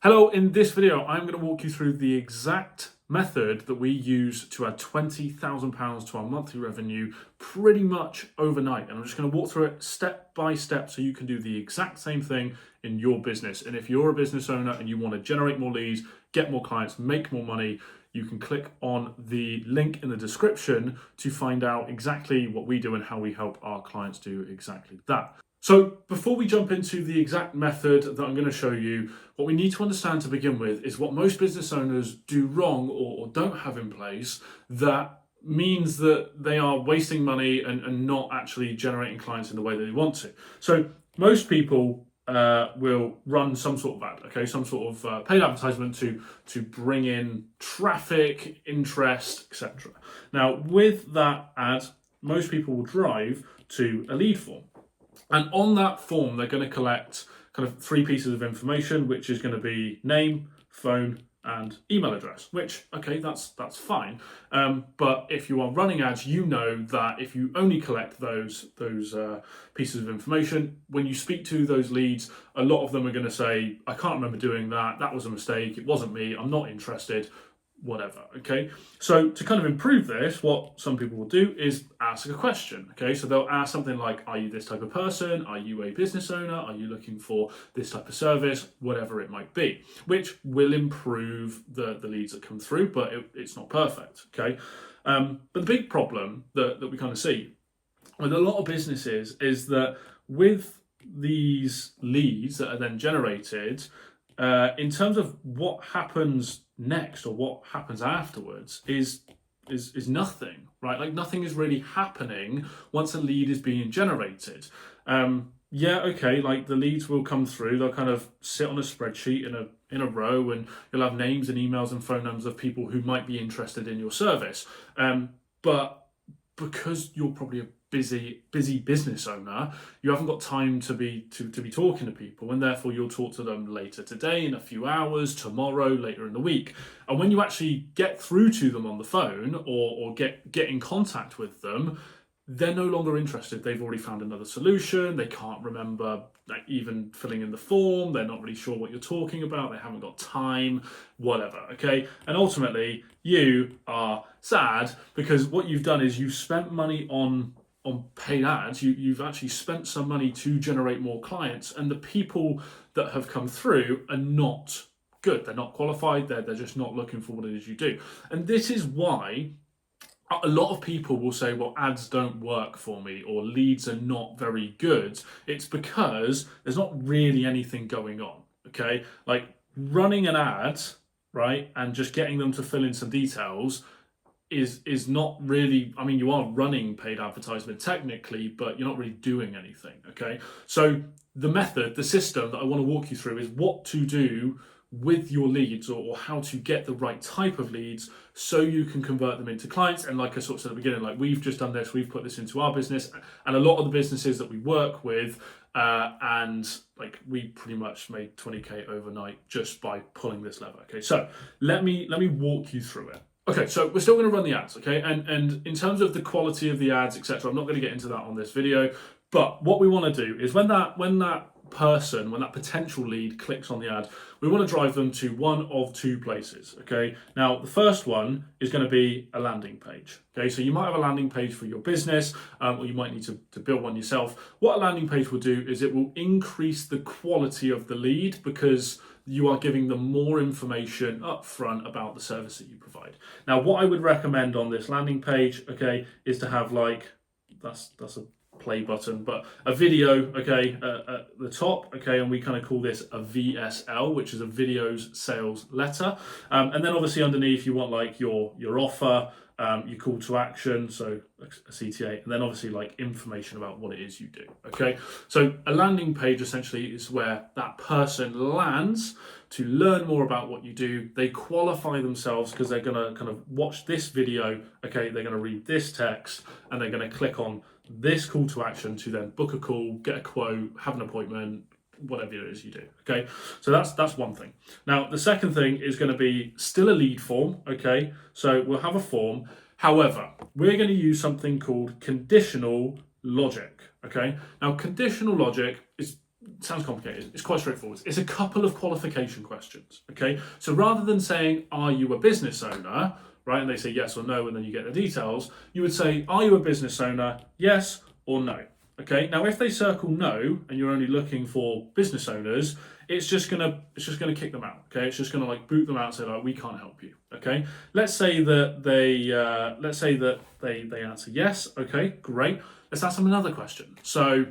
Hello, in this video, I'm going to walk you through the exact method that we use to add £20,000 to our monthly revenue pretty much overnight. And I'm just going to walk through it step by step so you can do the exact same thing in your business. And if you're a business owner and you want to generate more leads, get more clients, make more money, you can click on the link in the description to find out exactly what we do and how we help our clients do exactly that. So before we jump into the exact method that I'm going to show you, what we need to understand to begin with is what most business owners do wrong or don't have in place that means that they are wasting money and not actually generating clients in the way that they want to. So most people will run some sort of ad, okay, some sort of paid advertisement to bring in traffic, interest, etc. Now with that ad, most people will drive to a lead form. And on that form, they're going to collect kind of three pieces of information, which is going to be name, phone, and email address, which, okay, that's fine. But if you are running ads, you know that if you only collect those pieces of information, when you speak to those leads, a lot of them are going to say, I can't remember doing that. That was a mistake. It wasn't me. I'm not interested. Whatever, okay? So to kind of improve this, what some people will do is ask a question, okay? So they'll ask something like, are you this type of person? Are you a business owner? Are you looking for this type of service? Whatever it might be, which will improve the leads that come through, but it's not perfect, okay? But the big problem that we kind of see with a lot of businesses is that with these leads that are then generated, in terms of what happens next or what happens afterwards is nothing, right? Like nothing is really happening once a lead is being generated. Yeah, okay, like the leads will come through, they'll kind of sit on a spreadsheet in a row, and you'll have names and emails and phone numbers of people who might be interested in your service. But because you're probably a busy business owner, you haven't got time to be talking to people, and therefore you'll talk to them later today, in a few hours, tomorrow, later in the week. And when you actually get through to them on the phone or get in contact with them, they're no longer interested. They've already found another solution. They can't remember even filling in the form. They're not really sure what you're talking about. They haven't got time, whatever, okay? And ultimately, you are sad because what you've done is you've spent money on paid ads. You've actually spent some money to generate more clients, and the people that have come through are not good. They're not qualified. They're just not looking for what it is you do. And this is why a lot of people will say, well, ads don't work for me, or leads are not very good. It's because there's not really anything going on, okay? Like running an ad, right, and just getting them to fill in some details is not really, I mean, you are running paid advertisement technically, but you're not really doing anything, okay? So the method, the system that I want to walk you through is what to do with your leads, or how to get the right type of leads so you can convert them into clients. And like I sort of said at the beginning, like we've just done this, we've put this into our business, and a lot of the businesses that we work with, and like we pretty much made 20k overnight just by pulling this lever. Okay, so let me walk you through it. Okay, so we're still going to run the ads, okay? And in terms of the quality of the ads, etc., I'm not going to get into that on this video, but what we want to do is when that potential lead clicks on the ad, we want to drive them to one of two places, okay? Now, the first one is going to be a landing page, okay? So you might have a landing page for your business, or you might need to build one yourself. What a landing page will do is it will increase the quality of the lead because you are giving them more information up front about the service that you provide. Now, what I would recommend on this landing page, okay, is to have like, that's a play button, but a video, okay, at the top, okay, and we kind of call this a VSL, which is a videos sales letter. And then obviously underneath you want like your offer, your call to action, so a CTA, and then obviously like information about what it is you do, okay? So a landing page essentially is where that person lands to learn more about what you do. They qualify themselves because they're gonna kind of watch this video, okay, they're gonna read this text, and they're gonna click on this call to action to then book a call, get a quote, have an appointment, whatever it is you do, okay? So that's one thing. Now, the second thing is going to be still a lead form, okay? So we'll have a form. However, we're going to use something called conditional logic, okay? Now, conditional logic is sounds complicated. It's quite straightforward. It's a couple of qualification questions, okay? So rather than saying, are you a business owner, right, and they say yes or no, and then you get the details, you would say, are you a business owner, yes or no, okay? Now, if they circle no, and you're only looking for business owners, it's just gonna kick them out, okay? It's just gonna like boot them out and say, like, we can't help you, okay? Let's say that they answer yes, okay, great. Let's ask them another question. So,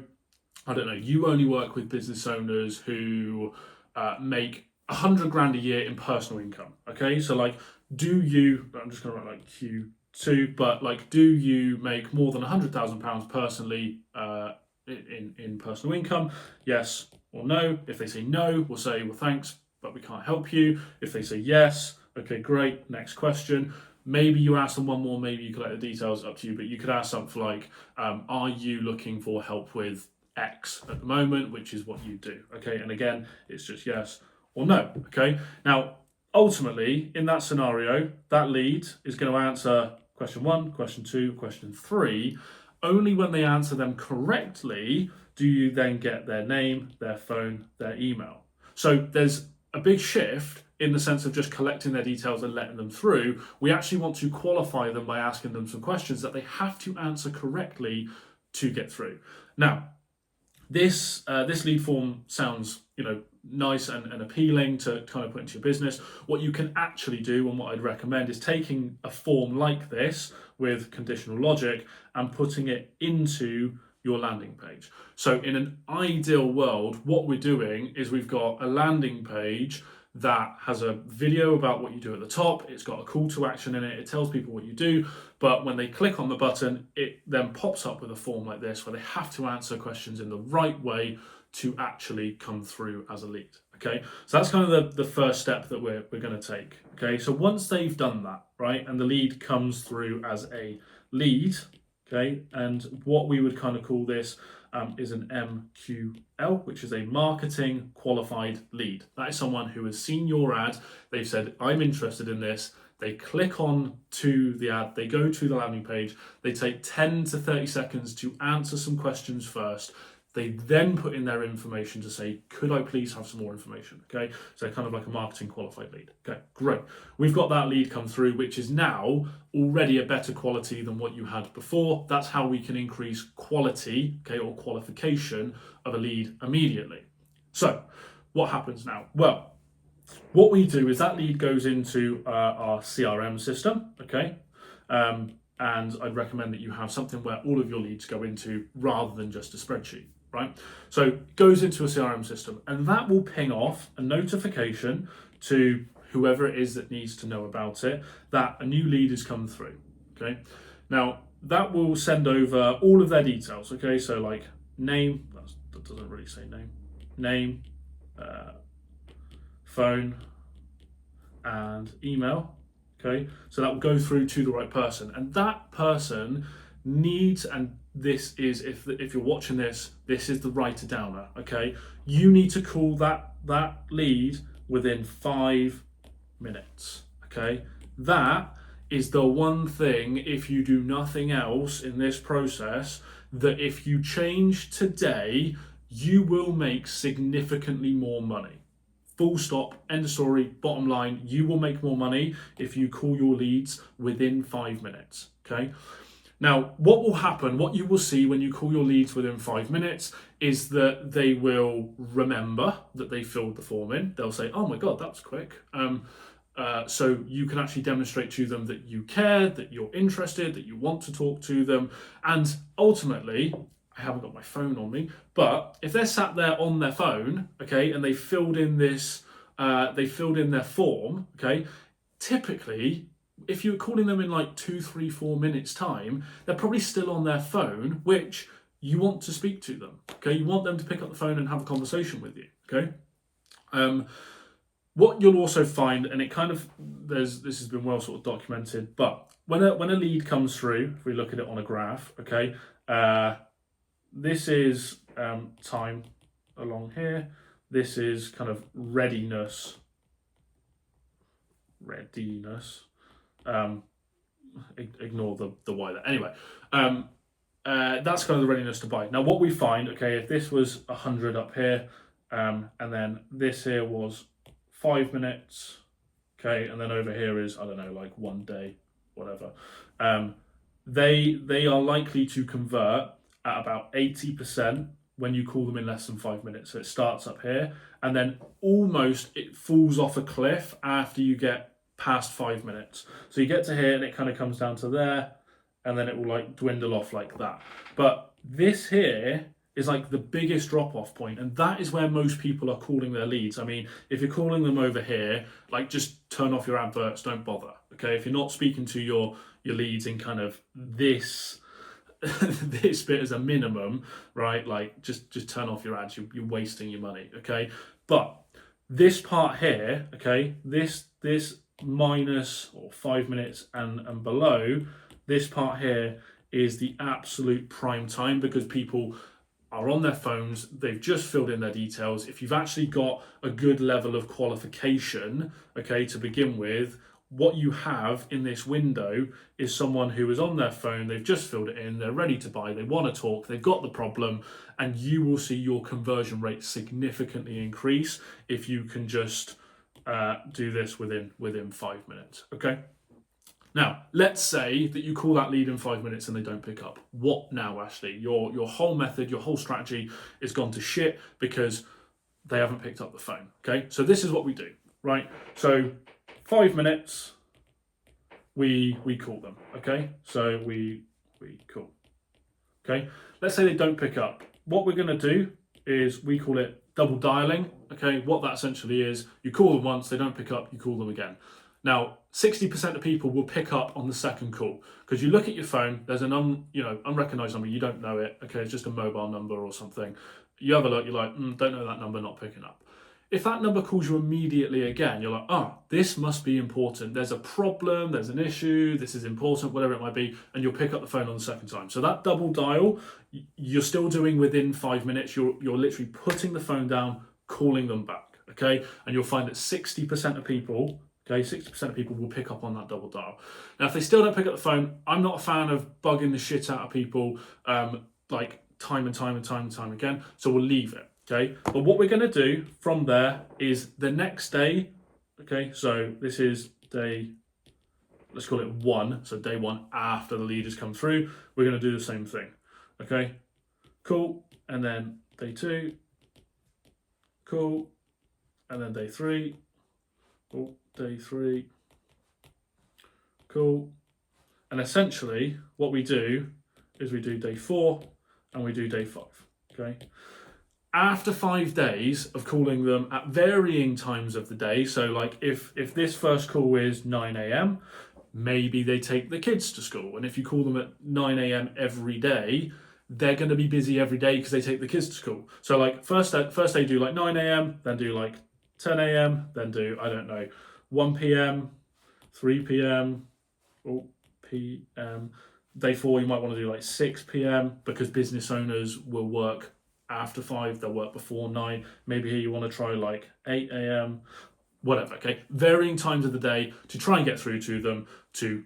I don't know, you only work with business owners who make 100 grand a year in personal income. Okay, so like, I'm just gonna write like Q2, but like, do you make more than £100,000 personally in personal income? Yes or no. If they say no, we'll say, well, thanks, but we can't help you. If they say yes, okay, great, next question. Maybe you ask them one more, maybe you collect the details, up to you, but you could ask something like, are you looking for help with X at the moment, which is what you do, okay? And again, it's just yes or no, okay? Now, ultimately, in that scenario, that lead is going to answer question 1, question 2, question 3. Only when they answer them correctly do you then get their name, their phone, their email. So there's a big shift in the sense of just collecting their details and letting them through. We actually want to qualify them by asking them some questions that they have to answer correctly to get through. Now, this lead form sounds, nice and appealing to kind of put into your business. What you can actually do, and what I'd recommend, is taking a form like this with conditional logic and putting it into your landing page. So in an ideal world, what we're doing is we've got a landing page that has a video about what you do at the top. It's got a call to action in it. It tells people what you do. But when they click on the button, it then pops up with a form like this where they have to answer questions in the right way to actually come through as a lead. Okay, so that's kind of the first step that we're going to take. Okay, so once they've done that, right, and the lead comes through as a lead, okay, and what we would kind of call this is an MQL, which is a marketing qualified lead. That is someone who has seen your ad. They've said, I'm interested in this. They click on to the ad, they go to the landing page, they take 10 to 30 seconds to answer some questions first. They then put in their information to say, could I please have some more information? Okay, so kind of like a marketing qualified lead. Okay, great. We've got that lead come through, which is now already a better quality than what you had before. That's how we can increase quality, okay, or qualification of a lead immediately. So what happens now? Well, what we do is that lead goes into our CRM system, okay? And I'd recommend that you have something where all of your leads go into rather than just a spreadsheet, right? So it goes into a CRM system, and that will ping off a notification to whoever it is that needs to know about it that a new lead has come through, okay? Now, that will send over all of their details, okay? So like name, that doesn't really say name, phone, and email. Okay, so that will go through to the right person, and that person needs, and this is, if you're watching this, this is the writer downer. Okay, you need to call that lead within 5 minutes. Okay, that is the one thing, if you do nothing else in this process, that if you change today, you will make significantly more money. Full stop, end of story, bottom line, you will make more money if you call your leads within 5 minutes, okay? Now, what will happen, what you will see when you call your leads within 5 minutes is that they will remember that they filled the form in. They'll say, oh my God, that was quick. So you can actually demonstrate to them that you care, that you're interested, that you want to talk to them. And ultimately, I haven't got my phone on me, but if they're sat there on their phone, okay, and they filled in their form, okay, typically, if you're calling them in like 2, 3, 4 minutes time, they're probably still on their phone, which you want to speak to them, okay? You want them to pick up the phone and have a conversation with you, okay? What you'll also find, and it kind of, this has been well sort of documented, but when a lead comes through, if we look at it on a graph, okay, this is time along here. This is kind of readiness. Ignore the Y there. Anyway, that's kind of the readiness to buy. Now, what we find, okay, if this was 100 up here, and then this here was 5 minutes, okay, and then over here is, I don't know, like 1 day, whatever. They are likely to convert at about 80% when you call them in less than 5 minutes. So it starts up here, and then almost it falls off a cliff after you get past 5 minutes. So you get to here and it kind of comes down to there, and then it will like dwindle off like that. But this here is like the biggest drop off point, and that is where most people are calling their leads. I mean, if you're calling them over here, like just turn off your adverts, don't bother. Okay, if you're not speaking to your leads in kind of this this bit as a minimum, right? Like just turn off your ads. You're wasting your money. Okay, but this part here, okay, this minus or 5 minutes and below, this part here is the absolute prime time because people are on their phones, they've just filled in their details. If you've actually got a good level of qualification, okay, to begin with, what you have in this window is someone who is on their phone, they've just filled it in, they're ready to buy, they want to talk, they've got the problem, and you will see your conversion rate significantly increase if you can just do this within 5 minutes, okay? Now, let's say that you call that lead in 5 minutes and they don't pick up. What now, Ashley? Your whole method, your whole strategy is gone to shit because they haven't picked up the phone, okay? So this is what we do, right? So 5 minutes, we call them, okay? So we call, okay? Let's say they don't pick up. What we're gonna do is we call it double dialing, okay? What that essentially is, you call them once, they don't pick up, you call them again. Now, 60% of people will pick up on the second call because you look at your phone, there's an unrecognized number, you don't know it, okay, it's just a mobile number or something. You have a look, you're like, don't know that number, not picking up. If that number calls you immediately again, you're like, oh, this must be important. There's a problem, there's an issue, this is important, whatever it might be, and you'll pick up the phone on the second time. So that double dial, you're still doing within 5 minutes. You're literally putting the phone down, calling them back, okay? And you'll find that 60% of people, okay, 60% of people will pick up on that double dial. Now, if they still don't pick up the phone, I'm not a fan of bugging the shit out of people like time and time again, so we'll leave it. Okay, but what we're going to do from there is the next day, okay, so this is day, let's call it 1, so day 1 after the lead has come through, we're going to do the same thing, okay, cool, and then day 2, cool, and then day 3, cool, day 3, cool, and essentially what we do is we do day 4 and we do day 5, okay. After 5 days of calling them at varying times of the day, so like if this first call is 9 a.m, maybe they take the kids to school. And if you call them at 9 a.m. every day, they're going to be busy every day because they take the kids to school. So like first they do like 9 a.m, then do like 10 a.m, then do, I don't know, 1 p.m, 3 p.m, p.m. Day 4, you might want to do like 6 p.m. because business owners will work after 5, they'll work before 9. Maybe here you want to try like 8 a.m, whatever, okay? Varying times of the day to try and get through to them, to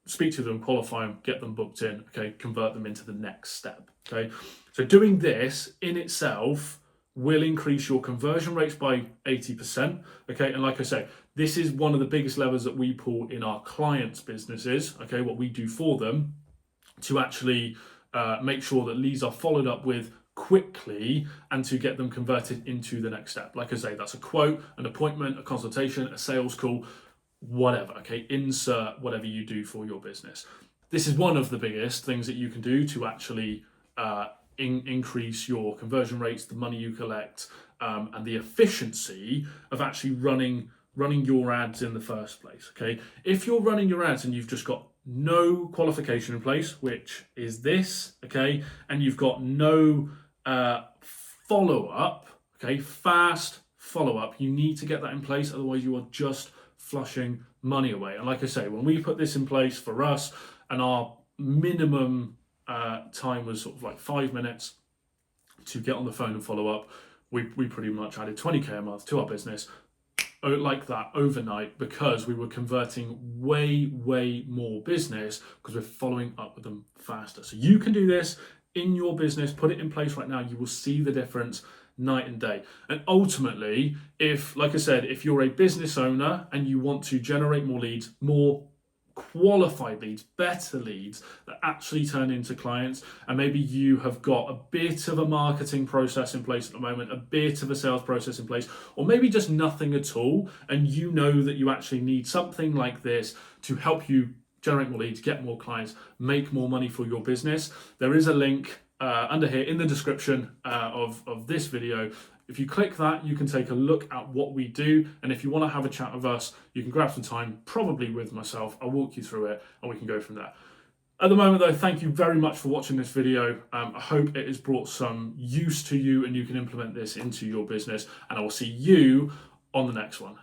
speak to them, qualify them, get them booked in, okay? Convert them into the next step, okay? So doing this in itself will increase your conversion rates by 80%, okay? And like I say, this is one of the biggest levers that we pull in our clients' businesses, okay? What we do for them to actually make sure that leads are followed up with quickly and to get them converted into the next step. Like I say, that's a quote, an appointment, a consultation, a sales call, whatever, okay? Insert whatever you do for your business. This is one of the biggest things that you can do to actually increase your conversion rates, the money you collect, and the efficiency of actually running your ads in the first place, okay? If you're running your ads and you've just got no qualification in place, which is this, okay, and you've got no follow-up, okay, fast follow-up, you need to get that in place, otherwise you are just flushing money away. And like I say, when we put this in place for us, and our minimum time was sort of like 5 minutes to get on the phone and follow up, we pretty much added 20k a month to our business like that overnight because we were converting way more business because we're following up with them faster. So you can do this in your business, put it in place right now. You will see the difference night and day. And ultimately, if, like I said, if you're a business owner and you want to generate more leads, more qualified leads, better leads that actually turn into clients, and maybe you have got a bit of a marketing process in place at the moment, a bit of a sales process in place, or maybe just nothing at all, and you know that you actually need something like this to help you generate more leads, get more clients, make more money for your business, there is a link under here in the description of this video. If you click that, you can take a look at what we do. And if you want to have a chat with us, you can grab some time, probably with myself. I'll walk you through it and we can go from there. At the moment though, thank you very much for watching this video. I hope it has brought some use to you and you can implement this into your business. And I will see you on the next one.